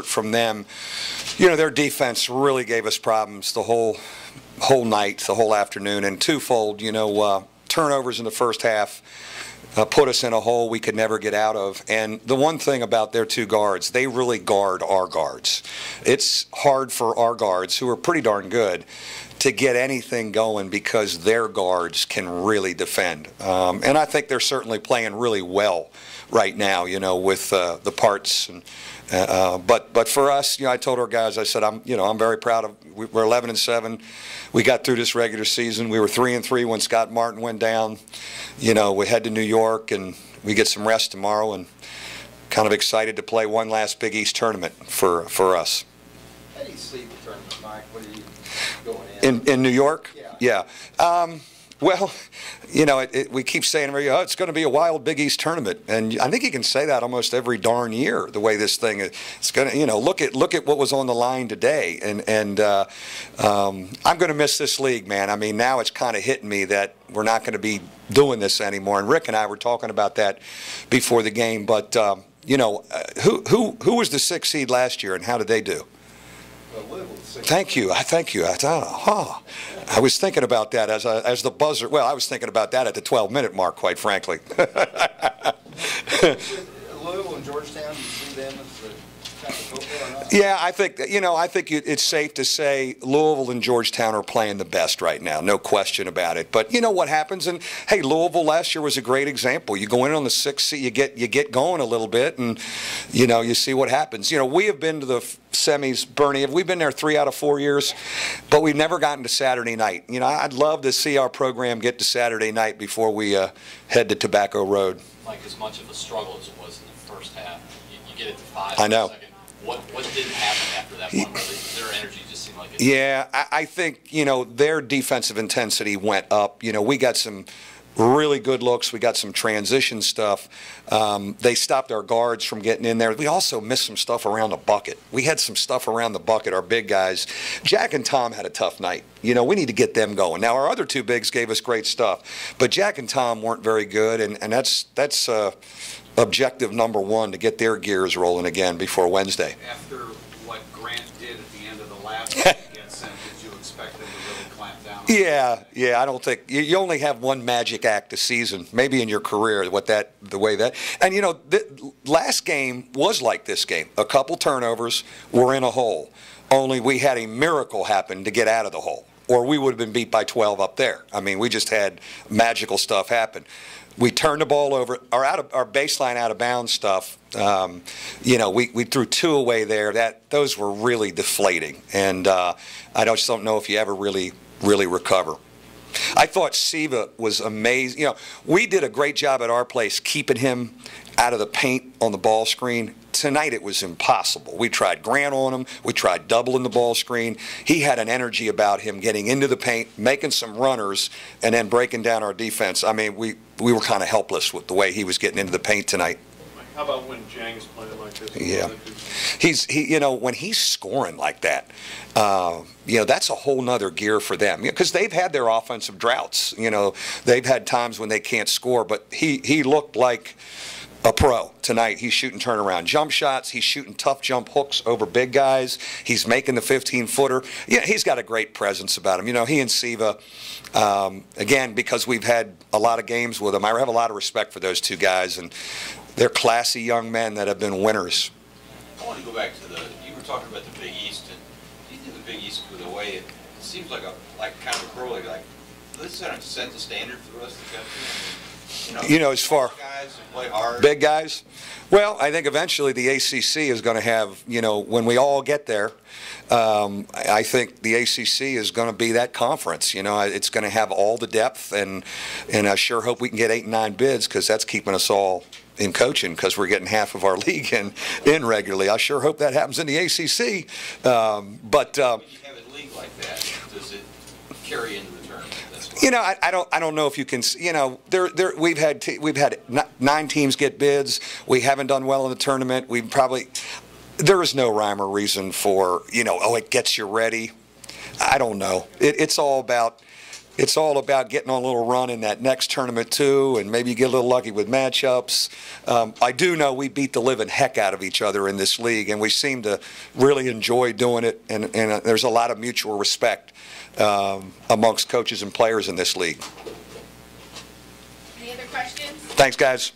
from them. You know, their defense really gave us problems the whole night, the whole afternoon, and twofold. You know, turnovers in the first half put us in a hole we could never get out of. And the one thing about their two guards, they really guard our guards. It's hard for our guards, who are pretty darn good, to get anything going because their guards can really defend. And I think they're certainly playing really well right now, you know, with the parts. And, but for us, you know, I told our guys, I said, I'm very proud of. We're 11-7. We got through this regular season. We were 3-3 when Scott Martin went down. You know, we head to New York and we get some rest tomorrow, and kind of excited to play one last Big East tournament for us. How do you see the tournament, Mike? What are you going in New York? Yeah. Well, you know, we keep saying, oh, it's going to be a wild Big East tournament, and I think you can say that almost every darn year. The way this thing is, it's going to, you know, look at what was on the line today, and I'm going to miss this league, man. I mean, now it's kind of hitting me that we're not going to be doing this anymore. And Rick and I were talking about that before the game. But you know, who was the 6th seed last year, and how did they do? Thank you. I was thinking about that as the buzzer. Well, I was thinking about that at the 12-minute mark, quite frankly. Louisville and Georgetown, do you see them as the type of football or not? Yeah, I think it's safe to say Louisville and Georgetown are playing the best right now, no question about it. But you know what happens, and hey, Louisville last year was a great example. You go in on the 6th seed, you get going a little bit, and you know, you see what happens. You know, we have been to the semis, Bernie. We've been there 3 out of 4 years, but we've never gotten to Saturday night. You know, I'd love to see our program get to Saturday night before we head to Tobacco Road. Like as much of a struggle as it was in the first half, you get it to 5. I know. Second. What didn't happen after that one? Their energy just seemed like it. Yeah, I think, you know, their defensive intensity went up. You know, we got some really good looks. We got some transition stuff. They stopped our guards from getting in there. We also missed some stuff around the bucket. We had some stuff around the bucket, our big guys. Jack and Tom had a tough night. You know, we need to get them going. Now, our other two bigs gave us great stuff, but Jack and Tom weren't very good, and that's objective number one, to get their gears rolling again before Wednesday. After what Grant did at the end of the last game against them, did you expect them to really clamp down on Yeah, I don't think you only have one magic act a season, maybe in your career, the way that. And you know, the last game was like this game. A couple turnovers, we're in a hole. Only we had a miracle happen to get out of the hole, or we would have been beat by 12 up there. I mean, we just had magical stuff happen. We turned the ball over, our baseline out of bounds stuff. You know, we threw 2 away there. Those were really deflating, and I just don't know if you ever really recover. I thought Siva was amazing. You know, we did a great job at our place keeping him out of the paint on the ball screen. Tonight it was impossible. We tried Grant on him. We tried doubling the ball screen. He had an energy about him getting into the paint, making some runners, and then breaking down our defense. I mean, we were kind of helpless with the way he was getting into the paint tonight. How about when Jang's playing like this? Yeah, you know, when he's scoring like that, you know, that's a whole nother gear for them, because they've had their offensive droughts. You know, they've had times when they can't score, but he looked like a pro tonight. He's shooting turnaround jump shots. He's shooting tough jump hooks over big guys. He's making the 15-footer. Yeah, he's got a great presence about him. You know, he and Siva, again, because we've had a lot of games with them, I have a lot of respect for those two guys, and they're classy young men that have been winners. I want to go back to you were talking about the Big East, and do you think the Big East, with the way it seems like kind of a correlate, like this kind of set the standard for the rest of the country? You know, as far guys who play hard. Big guys, well, I think eventually the ACC is going to have, you know, when we all get there, I think the ACC is going to be that conference. You know, it's going to have all the depth, and I sure hope we can get 8 and 9 bids, because that's keeping us all in coaching, because we're getting half of our league in regularly. I sure hope that happens in the ACC. But when you have a league like that, does it carry into the tournament? You know, I don't know if you can. You know, we've had 9 teams get bids. We haven't done well in the tournament. There is no rhyme or reason for, you know, oh, it gets you ready. I don't know. It's all about it's all about getting on a little run in that next tournament too, and maybe you get a little lucky with matchups. I do know we beat the living heck out of each other in this league, and we seem to really enjoy doing it, and there's a lot of mutual respect amongst coaches and players in this league. Any other questions? Thanks, guys.